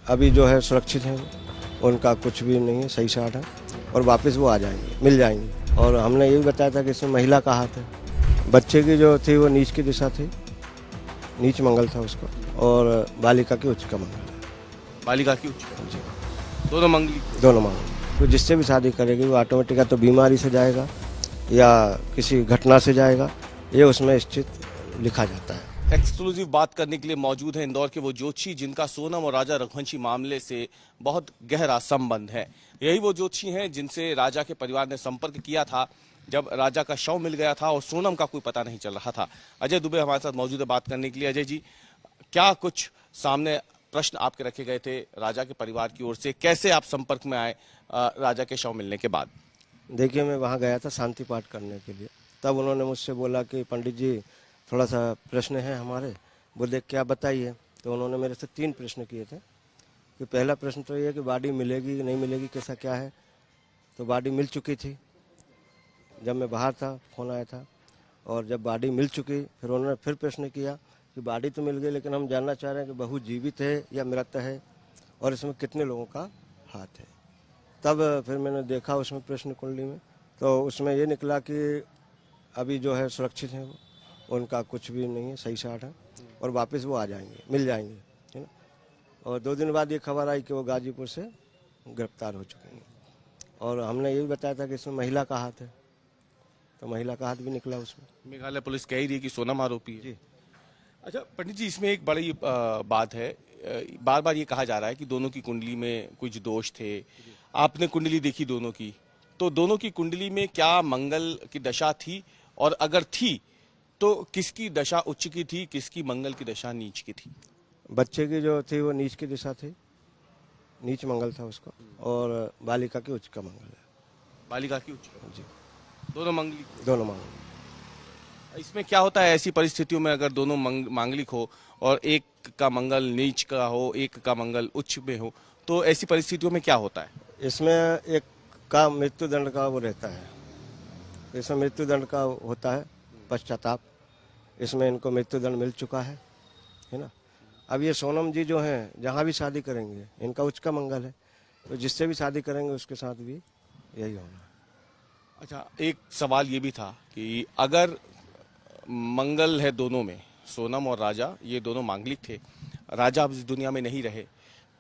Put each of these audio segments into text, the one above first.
अभी जो है सुरक्षित हैं, उनका कुछ भी नहीं है, सही साठ है और वापस वो आ जाएंगे, मिल जाएंगे। और हमने ये भी बताया था कि इसमें महिला का हाथ है। बच्चे की जो थी वो नीच की दिशा थी, नीच मंगल था उसका, और बालिका की उच्च का मंगल है। बालिका की उच्च जी, दोनों मंगली दोनों मंगल। तो जिससे भी शादी करेगी वो ऑटोमेटिक या तो बीमारी से जाएगा या किसी घटना से जाएगा, ये उसमें स्थित लिखा जाता है। एक्सक्लूसिव बात करने के लिए मौजूद है इंदौर के वो ज्योतिषी जिनका सोनम और राजा रघुवंशी मामले से बहुत गहरा संबंध है। यही वो ज्योतिषी हैं जिनसे राजा के परिवार ने संपर्क किया था जब राजा का शव मिल गया था और सोनम का कोई पता नहीं चल रहा था। अजय दुबे हमारे साथ मौजूद है बात करने के लिए। अजय जी, क्या कुछ सामने प्रश्न आपके रखे गए थे राजा के परिवार की ओर से, कैसे आप संपर्क में आए राजा के शव मिलने के बाद? देखिए, मैं वहाँ गया था शांति पाठ करने के लिए, तब उन्होंने मुझसे बोला कि पंडित जी थोड़ा सा प्रश्न है हमारे। बोले क्या बताइए। तो उन्होंने मेरे से 3 प्रश्न किए थे कि पहला प्रश्न तो ये है कि बॉडी मिलेगी कि नहीं मिलेगी, कैसा क्या है। तो बॉडी मिल चुकी थी जब मैं बाहर था, फ़ोन आया था। और जब बॉडी मिल चुकी फिर उन्होंने फिर प्रश्न किया कि बॉडी तो मिल गई लेकिन हम जानना चाह रहे हैं कि बहू जीवित है या मृत है और इसमें कितने लोगों का हाथ है। तब फिर मैंने देखा उसमें प्रश्न कुंडली में, तो उसमें ये निकला कि अभी जो है सुरक्षित हैं, वो उनका कुछ भी नहीं है, सही साठ है और वापस वो आ जाएंगे, मिल जाएंगे, है ना। और 2 दिन बाद ये खबर आई कि वो गाजीपुर से गिरफ्तार हो चुके हैं। और हमने ये भी बताया था कि इसमें महिला का हाथ है, तो महिला का हाथ भी निकला उसमें। मेघालय पुलिस कह रही है कि सोनम आरोपी है। जी। अच्छा पंडित जी, इसमें एक बड़ी बात है, बार बार ये कहा जा रहा है कि दोनों की कुंडली में कुछ दोष थे। आपने कुंडली देखी दोनों की, तो दोनों की कुंडली में क्या मंगल की दशा थी, और अगर थी तो किसकी दशा उच्च की थी, किसकी मंगल की दशा नीच की थी? बच्चे की जो थी वो नीच की दिशा थी, नीच मंगल था उसका, और बालिका की उच्च का मंगल है। बालिका की उच्च, जी, दोनों मंगली। दोनों मंगल। इसमें क्या होता है ऐसी परिस्थितियों में, अगर दोनों मांगलिक हो और एक का मंगल नीच का हो, एक का मंगल उच्च में हो, तो ऐसी परिस्थितियों में क्या होता है? इसमें एक का मृत्यु दंड का वो रहता है, इसमें मृत्यु दंड का होता है पश्चाताप। इसमें इनको मृत्यु दंड मिल चुका है ना। अब ये सोनम जी जो हैं जहाँ भी शादी करेंगे इनका उच्च का मंगल है, तो जिससे भी शादी करेंगे उसके साथ भी यही होना है। अच्छा, एक सवाल ये भी था कि अगर मंगल है दोनों में, सोनम और राजा ये दोनों मांगलिक थे, राजा अब इस दुनिया में नहीं रहे,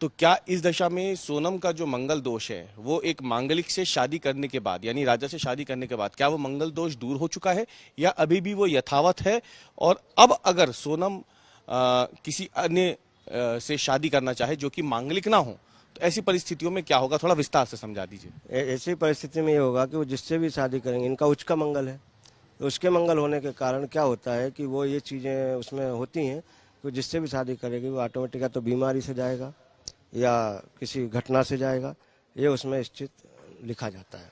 तो क्या इस दशा में सोनम का जो मंगल दोष है वो एक मांगलिक से शादी करने के बाद, यानी राजा से शादी करने के बाद, क्या वो मंगल दोष दूर हो चुका है या अभी भी वो यथावत है? और अब अगर सोनम किसी अन्य से शादी करना चाहे जो कि मांगलिक ना हो, तो ऐसी परिस्थितियों में क्या होगा, थोड़ा विस्तार से समझा दीजिए। ऐसी परिस्थिति में ये होगा कि वो जिससे भी शादी करेंगे, इनका उच्च का मंगल है, तो उसके मंगल होने के कारण क्या होता है कि वो ये चीज़ें उसमें होती हैं कि जिससे भी शादी करेगी वो ऑटोमेटिक या तो बीमारी से जाएगा या किसी घटना से जाएगा, ये उसमें स्थित लिखा जाता है।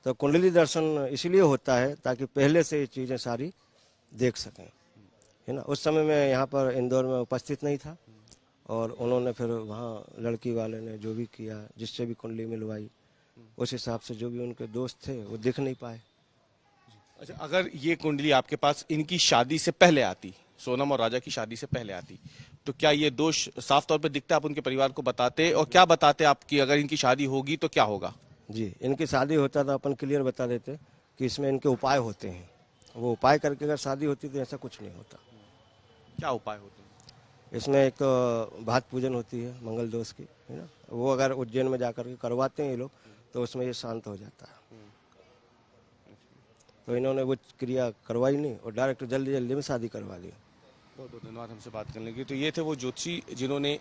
तो कुंडली दर्शन इसलिए होता है ताकि पहले से ये चीज़ें सारी देख सकें, है ना। उस समय मैं यहाँ पर इंदौर में उपस्थित नहीं था और उन्होंने फिर वहाँ लड़की वाले ने जो भी किया, जिससे भी कुंडली मिलवाई, उस हिसाब से जो भी उनके दोस्त थे वो दिख नहीं पाए। अच्छा, अगर ये कुंडली आपके पास इनकी शादी से पहले आती, सोनम और राजा की शादी से पहले आती, तो क्या ये दोष साफ तौर पे दिखता, आप उनके परिवार को बताते, और क्या बताते आप कि अगर इनकी शादी होगी तो क्या होगा? जी, इनकी शादी होता तो अपन क्लियर बता देते कि इसमें इनके उपाय होते हैं, वो उपाय करके अगर शादी होती तो ऐसा कुछ नहीं होता। क्या उपाय होते हैं? इसमें एक तो भात पूजन होती है मंगल दोष की, है ना। वो अगर उज्जैन में जाकर के करवाते हैं ये लोग तो उसमें ये शांत हो जाता है। तो इन्होंने वो क्रिया करवाई नहीं और डायरेक्ट जल्दी जल्दी में शादी करवा ली। बहुत बहुत धन्यवाद हमसे बात करने के लिए। तो ये थे वो ज्योतिषी जिन्होंने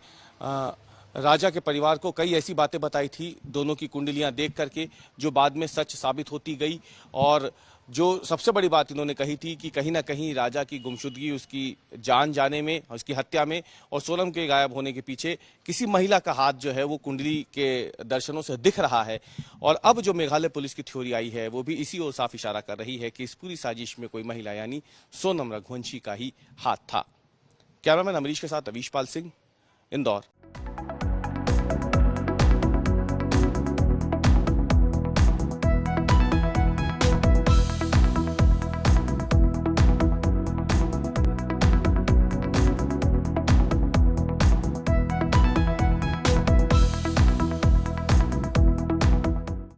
राजा के परिवार को कई ऐसी बातें बताई थी दोनों की कुंडलियां देख करके, जो बाद में सच साबित होती गई। और जो सबसे बड़ी बात इन्होंने कही थी कि कहीं ना कहीं राजा की गुमशुदगी, उसकी जान जाने में, उसकी हत्या में और सोनम के गायब होने के पीछे किसी महिला का हाथ जो है वो कुंडली के दर्शनों से दिख रहा है। और अब जो मेघालय पुलिस की थ्योरी आई है वो भी इसी ओर साफ इशारा कर रही है कि इस पूरी साजिश में कोई महिला यानी सोनम रघुवंशी का ही हाथ था। कैमरामैन अमरीश के साथ अवीशपाल सिंह, इंदौर।